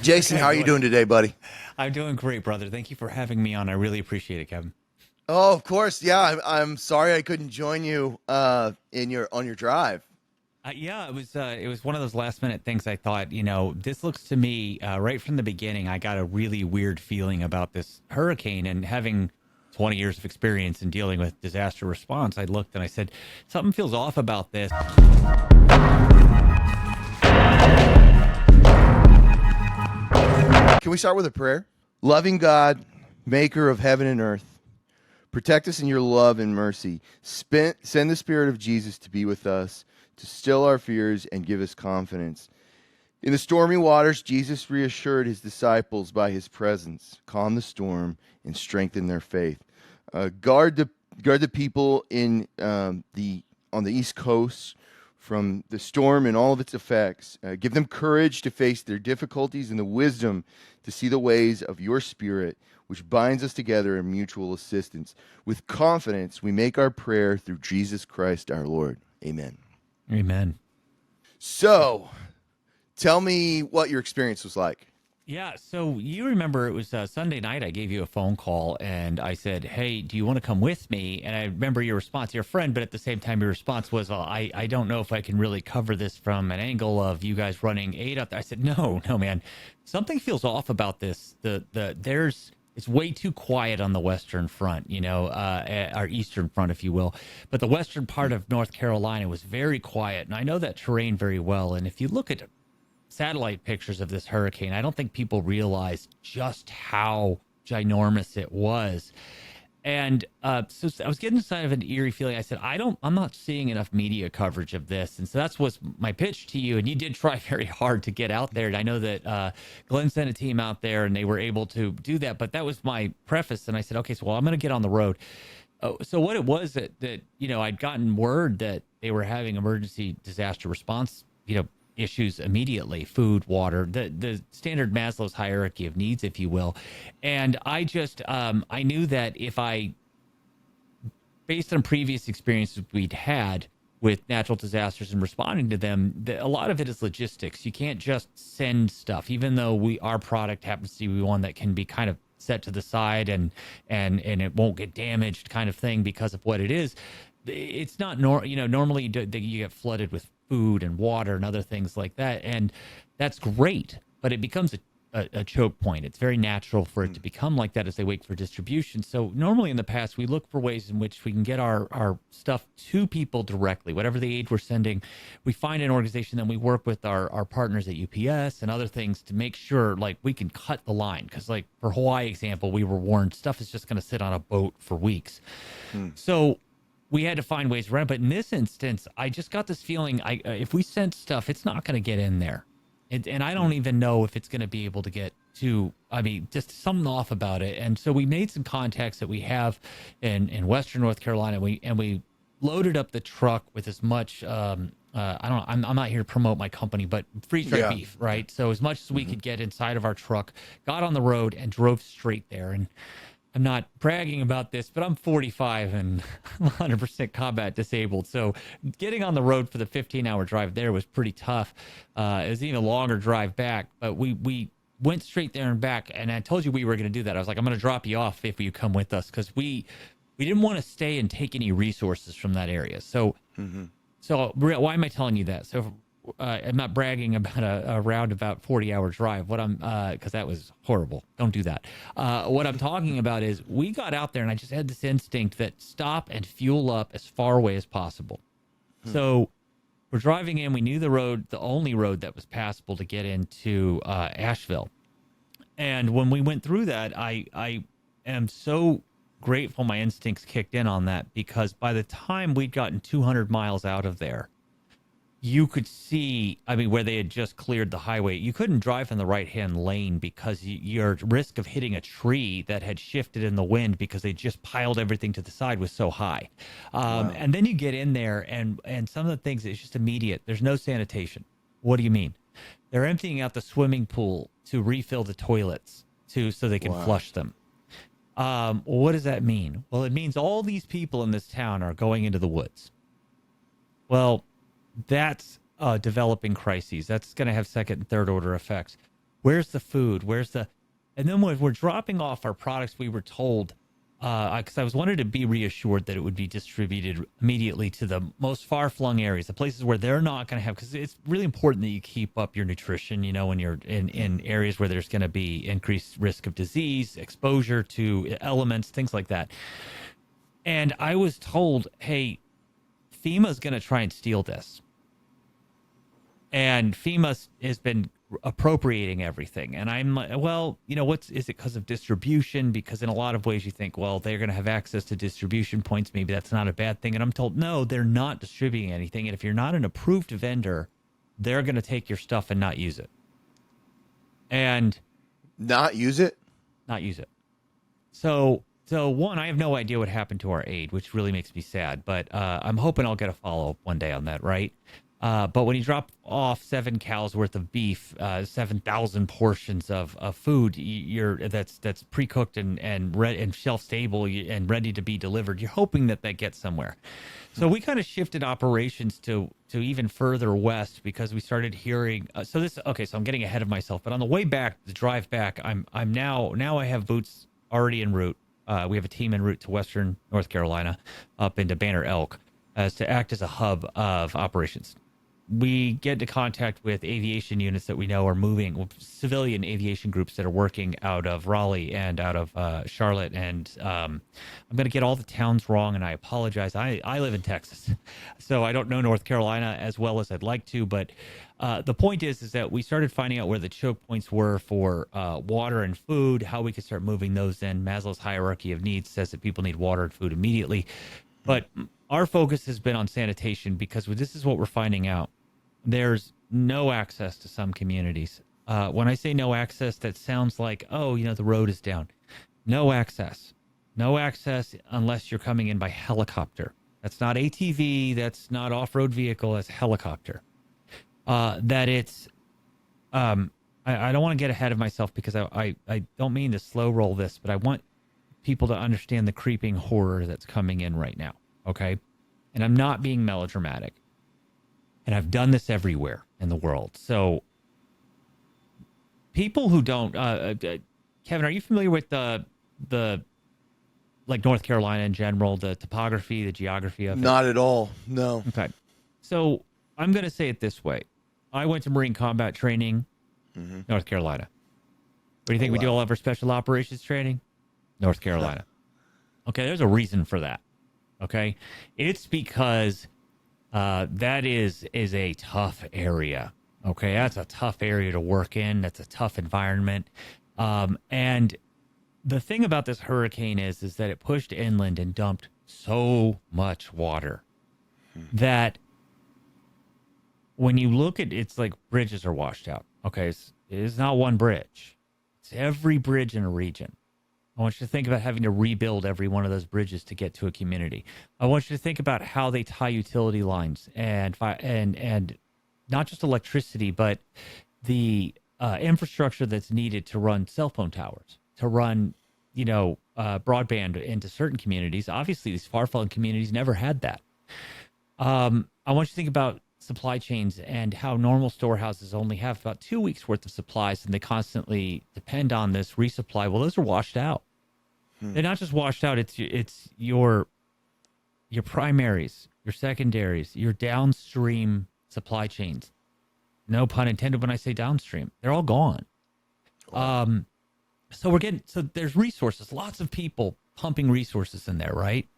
Jason, how are you doing today, buddy? I'm doing great, brother. Thank you for having me on. I really appreciate it, Kevin. Oh, of course. Yeah, I'm sorry I couldn't join you in your on your drive. Yeah, it was one of those last minute things. I thought, this looks to me right from the beginning. I got a really weird feeling about this hurricane, and having 20 years of experience in dealing with disaster response, I looked and I said, something feels off about this. Can we start with a prayer? Loving God, maker of heaven and earth, protect us in your love and mercy. Send the Spirit of Jesus to be with us, to still our fears and give us confidence. In the stormy waters, Jesus reassured his disciples by his presence, calm the storm, and strengthen their faith. Guard the people in on the East Coast from the storm and all of its effects. Give them courage to face their difficulties and the wisdom to see the ways of your Spirit, which binds us together in mutual assistance. With confidence, we make our prayer through Jesus Christ our Lord. Amen. Amen. So, tell me what your experience was like. Yeah, so you remember it was Sunday night. I gave you a phone call and I said, "Hey, do you want to come with me?" And I remember your response, your friend, but at the same time, your response was, "I don't know if I can really cover this from an angle of you guys running aid out there." I said, "No, man, something feels off about this. It's way too quiet on the Western Front, our Eastern Front, if you will. But the Western part of North Carolina was very quiet, and I know that terrain very well. And if you look at satellite pictures of this hurricane, I don't think people realize just how ginormous it was. And so I was getting kind of an eerie feeling. I said, I'm not seeing enough media coverage of this. And so that's what's my pitch to you. And you did try very hard to get out there. And I know that Glenn sent a team out there and they were able to do that. But that was my preface. And I said, okay, so I'm going to get on the road. So what it was that I'd gotten word that they were having emergency disaster response, issues immediately: food, water, the standard Maslow's hierarchy of needs, if you will. And I just I knew that based on previous experiences we'd had with natural disasters and responding to them, a lot of it is logistics. You can't just send stuff, even though our product happens to be one that can be kind of set to the side and it won't get damaged, kind of thing, because of what it is. It's not normally you get flooded with food and water and other things like that, and that's great, but it becomes a choke point. It's very natural for it to become like that as they wait for distribution. So normally in the past, we look for ways in which we can get our stuff to people directly. Whatever the aid we're sending, we find an organization, then we work with our partners at UPS and other things to make sure we can cut the line. Because for Hawaii example, we were warned stuff is just going to sit on a boat for weeks. So we had to find ways around. But in this instance, I just got this feeling, if we sent stuff, it's not going to get in there. And I don't even know if it's going to be able to get to, just something off about it. And so we made some contacts that we have in Western North Carolina. We loaded up the truck with as much, I'm not here to promote my company, but freeze-dried beef, right? So as much as we could get inside of our truck, got on the road and drove straight there. And I'm not bragging about this, but I'm 45 and 100% combat disabled. So getting on the road for the 15-hour drive there was pretty tough. It was even a longer drive back, but we went straight there and back. And I told you we were going to do that. I was like, I'm going to drop you off if you come with us, because we didn't want to stay and take any resources from that area. So, why am I telling you that? So I'm not bragging about a roundabout 40-hour drive. Because that was horrible. Don't do that. What I'm talking about is we got out there and I just had this instinct that stop and fuel up as far away as possible. So we're driving in. We knew the only road that was passable to get into Asheville. And when we went through that, I am so grateful my instincts kicked in on that, because by the time we'd gotten 200 miles out of there, you could see, where they had just cleared the highway, you couldn't drive in the right-hand lane because your risk of hitting a tree that had shifted in the wind because they just piled everything to the side was so high. Wow. And then you get in there and some of the things, it's just immediate. There's no sanitation. What do you mean? They're emptying out the swimming pool to refill the toilets so they can flush them. What does that mean? Well, it means all these people in this town are going into the woods. Well, that's developing crises. That's going to have second and third order effects. Where's the food? And then when we're dropping off our products, we were told, because I was wanted to be reassured that it would be distributed immediately to the most far-flung areas, the places where they're not going to have, because it's really important that you keep up your nutrition, when you're in areas where there's going to be increased risk of disease, exposure to elements, things like that. And I was told, hey, FEMA's going to try and steal this. And FEMA has been appropriating everything. And I'm like, well, is it because of distribution? Because in a lot of ways you think, well, they're going to have access to distribution points. Maybe that's not a bad thing. And I'm told, no, they're not distributing anything. And if you're not an approved vendor, they're going to take your stuff and not use it. And not use it? Not use it. So one, I have no idea what happened to our aid, which really makes me sad. But I'm hoping I'll get a follow-up one day on that, right? But when you drop off 7 cows worth of beef, 7,000 portions of food, that's pre-cooked and shelf stable and ready to be delivered, you're hoping that gets somewhere. So we kind of shifted operations to even further west because we started hearing. So I'm getting ahead of myself. But on the way back, the drive back, I'm now I have boots already en route. We have a team en route to Western North Carolina, up into Banner Elk, to act as a hub of operations. We get into contact with aviation units that we know are moving, civilian aviation groups that are working out of Raleigh and out of Charlotte. And I'm going to get all the towns wrong, and I apologize. I live in Texas, so I don't know North Carolina as well as I'd like to. But the point is that we started finding out where the choke points were for water and food, how we could start moving those in. Maslow's hierarchy of needs says that people need water and food immediately. But our focus has been on sanitation because this is what we're finding out. There's no access to some communities. When I say no access, that sounds like, the road is down. No access. No access unless you're coming in by helicopter. That's not ATV. That's not off-road vehicle. That's helicopter. I don't want to get ahead of myself because I don't mean to slow roll this, but I want people to understand the creeping horror that's coming in right now. Okay. And I'm not being melodramatic. And I've done this everywhere in the world. So people who don't, Kevin, are you familiar with the like North Carolina in general, the topography, the geography of it? Not at all. No. Okay. So I'm going to say it this way. I went to Marine combat training, North Carolina. What do you think we do all of our special operations training? North Carolina. Okay. There's a reason for that. Okay. It's because that is a tough area. Okay, that's a tough area to work in. That's a tough environment. And the thing about this hurricane is that it pushed inland and dumped so much water that when you look at it's like bridges are washed out. Okay, it's not one bridge. It's every bridge in a region. I want you to think about having to rebuild every one of those bridges to get to a community. I want you to think about how they tie utility lines and not just electricity, but the infrastructure that's needed to run cell phone towers, to run, broadband into certain communities. Obviously, these far-flung communities never had that. I want you to think about supply chains and how normal storehouses only have about 2 weeks worth of supplies, and they constantly depend on this resupply. Well, those are washed out. They're not just washed out. It's your primaries, your secondaries, your downstream supply chains. No pun intended when I say downstream. They're all gone. So there's resources, lots of people pumping resources in there, right?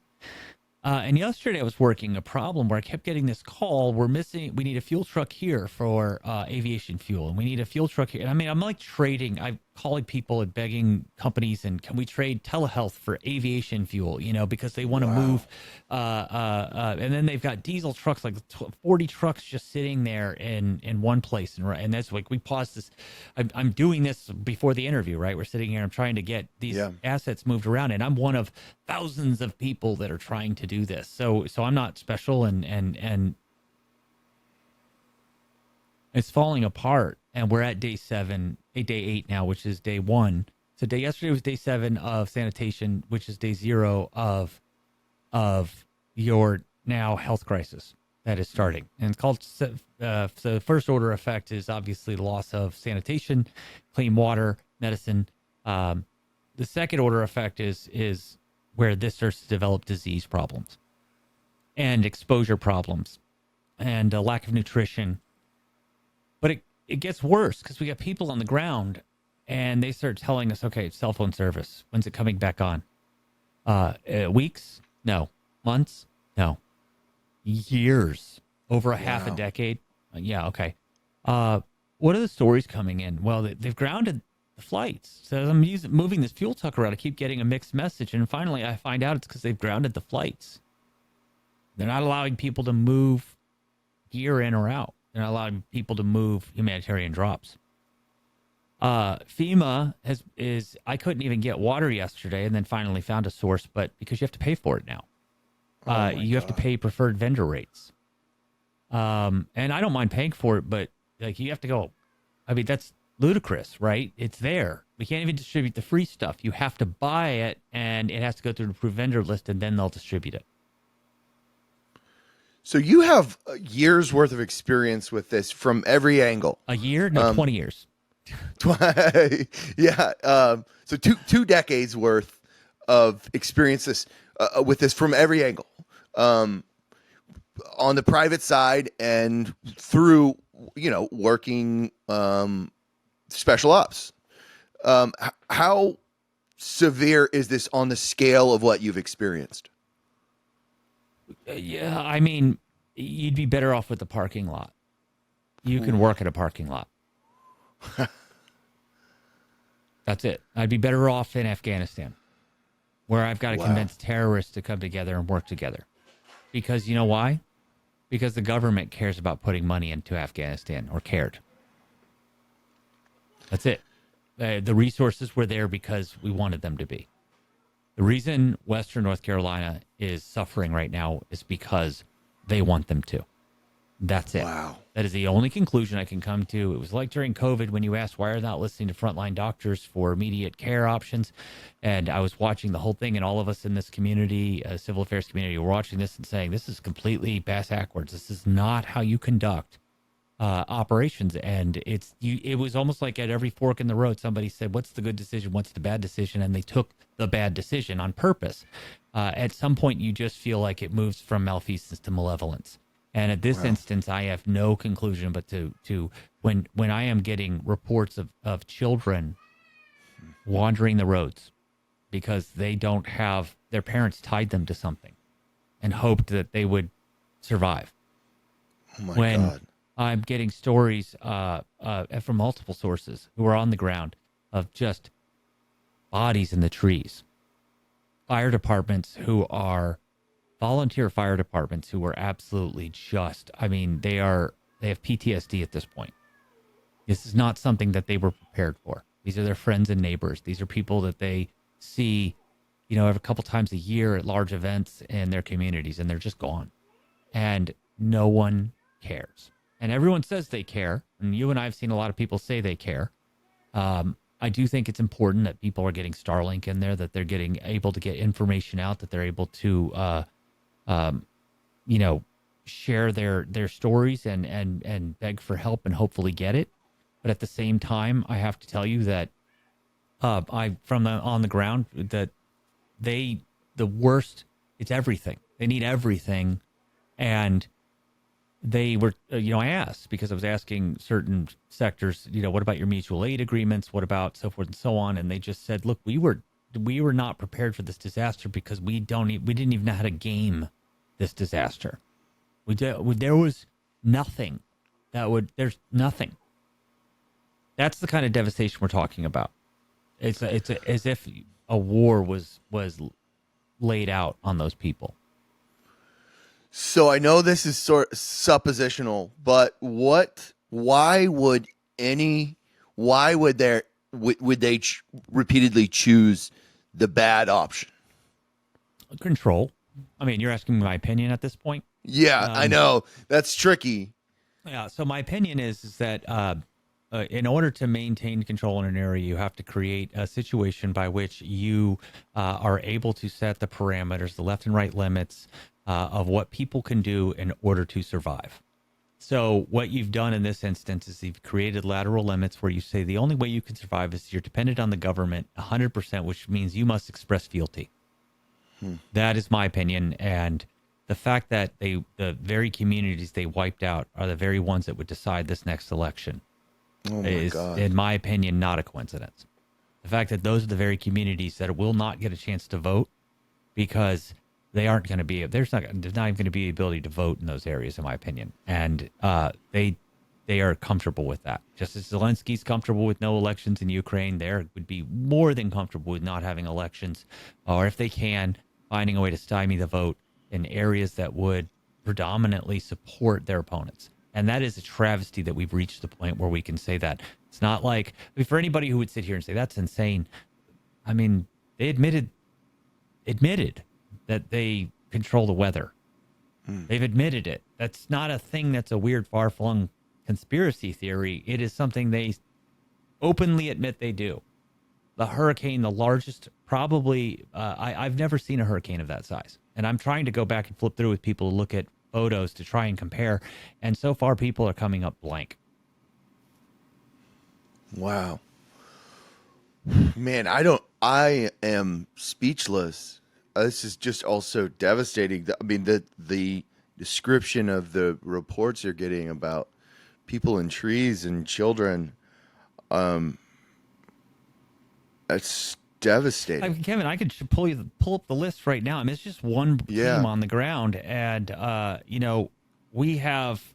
And yesterday I was working a problem where I kept getting this call. We need a fuel truck here for aviation fuel. And we need a fuel truck here. And I mean, I'm like trading. I'm calling people and begging companies, and can we trade telehealth for aviation fuel, because they want to move. And then they've got diesel trucks, like 40 trucks just sitting there in one place. And that's like, we paused this. I'm doing this before the interview, right? We're sitting here. I'm trying to get these assets moved around. And I'm one of thousands of people that are trying to do this. So I'm not special, and it's falling apart. And we're at day 8 now, which is day 1. So yesterday was day 7 of sanitation, which is day 0 of your now health crisis that is starting. And it's called, so the first order effect is obviously the loss of sanitation, clean water, medicine. The second order effect is where this starts to develop disease problems and exposure problems and a lack of nutrition. But it gets worse because we got people on the ground and they start telling us, okay, cell phone service, when's it coming back on? Weeks? No. Months? No. Years. Over a half a decade? Yeah, okay. What are the stories coming in? Well, they've grounded the flights. So as I'm moving this fuel truck around, I keep getting a mixed message. And finally, I find out it's because they've grounded the flights. They're not allowing people to move gear in or out. They're not allowing people to move humanitarian drops. FEMA I couldn't even get water yesterday and then finally found a source, but because you have to pay for it now. You have to pay preferred vendor rates. And I don't mind paying for it, but like you have to go, I mean, that's ludicrous, right? It's there. We can't even distribute the free stuff. You have to buy it and it has to go through the approved vendor list and then they'll distribute it. So you have a year's worth of experience with this from every angle. A year? No, 20 years. Yeah. So two decades worth of experiences with this from every angle, on the private side and through, working special ops. How severe is this on the scale of what you've experienced? Yeah, I mean, you'd be better off with the parking lot. You can work at a parking lot. That's it. I'd be better off in Afghanistan, where I've got to convince terrorists to come together and work together. Because you know why? Because the government cares about putting money into Afghanistan, or cared. That's it. The resources were there because we wanted them to be. The reason Western North Carolina is suffering right now is because they want them to. That's it. Wow. That is the only conclusion I can come to. It was like during COVID when you asked why are they not listening to frontline doctors for immediate care options. And I was watching the whole thing, and all of us in this community, civil affairs community, were watching this and saying, this is completely backwards. This is not how you conduct operations. And it was almost like at every fork in the road, somebody said, what's the good decision? What's the bad decision? And they took the bad decision on purpose. At some point, you just feel like it moves from malfeasance to malevolence. And at this instance, I have no conclusion but to when I am getting reports of children wandering the roads because they don't have, their parents tied them to something and hoped that they would survive. Oh my God. I'm getting stories from multiple sources who are on the ground of just bodies in the trees. Fire departments who are volunteer fire departments who are absolutely just, I mean, they have PTSD at this point. This is not something that they were prepared for. These are their friends and neighbors. These are people that they see, every couple times a year at large events in their communities, and they're just gone. And no one cares. And everyone says they care. And you and I have seen a lot of people say they care. I do think it's important that people are getting Starlink in there, that they're able to get information out, that they're able to, share their stories and beg for help and hopefully get it. But at the same time, I have to tell you that on the ground that the worst, it's everything. They need everything. And they were, I asked because I was asking certain sectors, what about your mutual aid agreements? What about so forth and so on? And they just said, look, we were not prepared for this disaster because we didn't even know how to game this disaster. There was nothing there's nothing. That's the kind of devastation we're talking about. It's as if a war was laid out on those people. So I know this is sort of suppositional, but why would they repeatedly choose the bad option? Control. I mean, you're asking my opinion at this point? Yeah, I know. That's tricky. Yeah, so my opinion is that in order to maintain control in an area, you have to create a situation by which you are able to set the parameters, the left and right limits, of what people can do in order to survive. So what you've done in this instance is you've created lateral limits where you say the only way you can survive is you're dependent on the government 100%, which means you must express fealty. That is my opinion. And the fact that the very communities they wiped out are the very ones that would decide this next election is, in my opinion, not a coincidence. The fact that those are the very communities that will not get a chance to vote because they aren't going to be, there's not even going to be the ability to vote in those areas, in my opinion. And they are comfortable with that. Just as Zelensky's comfortable with no elections in Ukraine, they would be more than comfortable with not having elections, or if they can, finding a way to stymie the vote in areas that would predominantly support their opponents. And that is a travesty that we've reached the point where we can say that. It's not like, I mean, for anybody who would sit here and say, that's insane. I mean, they admitted that they control the weather. They've admitted it. That's not a thing that's a weird, far-flung conspiracy theory. It is something they openly admit they do. The hurricane, the largest, probably, I've never seen a hurricane of that size. And I'm trying to go back and flip through with people to look at photos to try and compare. And so far, people are coming up blank. Wow. Man, I am speechless. This is just also devastating. I mean, the description of the reports you're getting about people in trees and children, that's devastating. I mean, Kevin, I could pull up the list right now. I mean, it's just one team on the ground, and we have.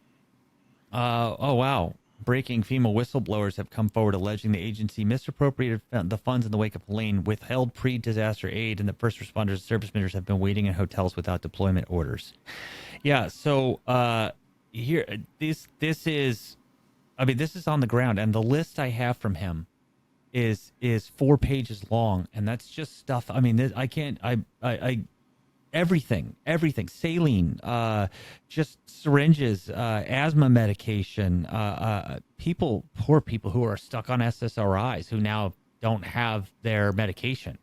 Oh wow! Breaking FEMA whistleblowers have come forward alleging the agency misappropriated the funds in the wake of Helene, withheld pre-disaster aid, and that first responders and service members have been waiting in hotels without deployment orders. Yeah, so here, this is, I mean, this is on the ground, and the list I have from him is 4 pages long, and that's just stuff. I mean, I can't. Everything, saline, just syringes, asthma medication, poor people who are stuck on SSRIs who now don't have their medication.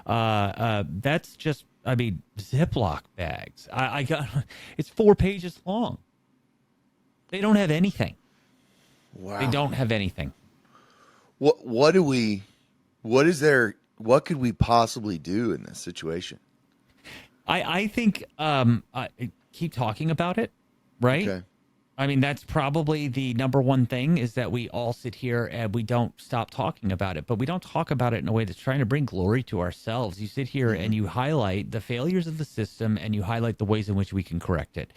That's just, I mean, Ziploc bags. I got, it's 4 pages long. They don't have anything. Wow. They don't have anything. What could we possibly do in this situation? I think keep talking about it, right? Okay. I mean, that's probably the number one thing, is that we all sit here and we don't stop talking about it, but we don't talk about it in a way that's trying to bring glory to ourselves. You sit here and you highlight the failures of the system and you highlight the ways in which we can correct it.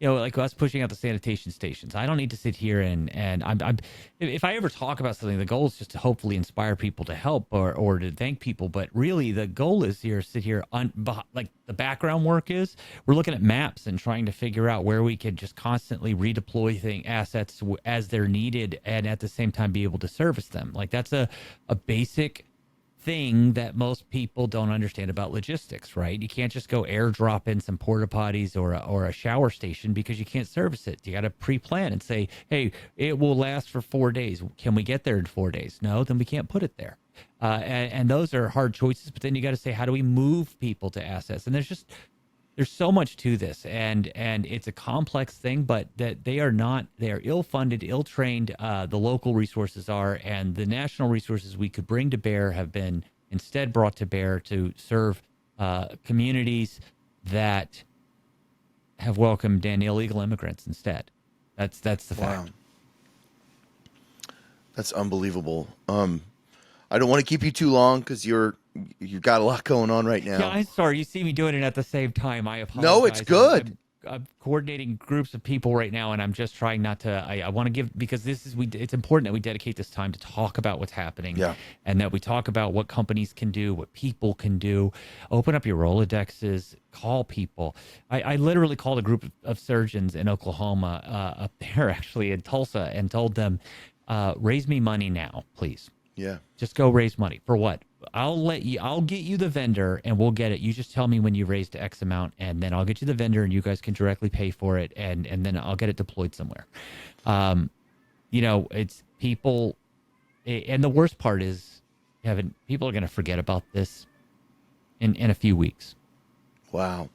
Like us pushing out the sanitation stations. I don't need to sit here and I'm if I ever talk about something, the goal is just to hopefully inspire people to help or to thank people. But really, the goal is here, sit here like the background work is, we're looking at maps and trying to figure out where we could just constantly redeploy assets as they're needed, and at the same time be able to service them. Like, that's a basic thing that most people don't understand about logistics, right? You can't just go airdrop in some porta potties or a shower station because you can't service it. You got to pre-plan and say, hey, it will last for 4 days. Can we get there in 4 days? No, then we can't put it there. And those are hard choices. But then you got to say, how do we move people to assets? And there's so much to this, and it's a complex thing, but that they are ill-funded, ill-trained. The local resources are, and the national resources we could bring to bear have been instead brought to bear to serve communities that have welcomed in illegal immigrants instead. That's the fact. Wow. That's unbelievable. I don't want to keep you too long because you've got a lot going on right now. Yeah, I'm sorry. You see me doing it at the same time. I apologize. No, it's good. I'm coordinating groups of people right now, and I'm just trying not to. I want to give, because it's important that we dedicate this time to talk about what's happening, and that we talk about what companies can do, what people can do. Open up your Rolodexes, call people. I literally called a group of surgeons in Oklahoma, up there actually in Tulsa, and told them, raise me money now, please. Yeah. Just go raise money. For what? I'll get you the vendor and we'll get it. You just tell me when you raised X amount, and then I'll get you the vendor and you guys can directly pay for it, and then I'll get it deployed somewhere. It's people, and the worst part is, Kevin, people are going to forget about this in a few weeks. Wow.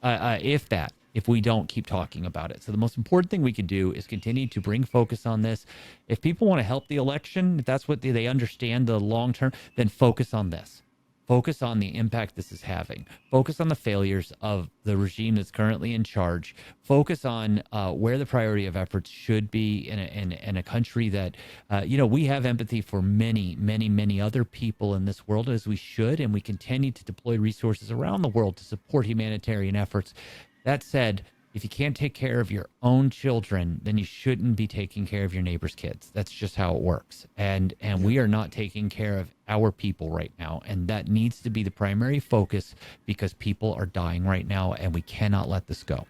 If we don't keep talking about it. So the most important thing we can do is continue to bring focus on this. If people want to help the election, if that's what they understand the long term, then focus on this. Focus on the impact this is having. Focus on the failures of the regime that's currently in charge. Focus on where the priority of efforts should be in a country that, we have empathy for many, many, many other people in this world, as we should, and we continue to deploy resources around the world to support humanitarian efforts. That said, if you can't take care of your own children, then you shouldn't be taking care of your neighbor's kids. That's just how it works. And we are not taking care of our people right now. And that needs to be the primary focus, because people are dying right now and we cannot let this go.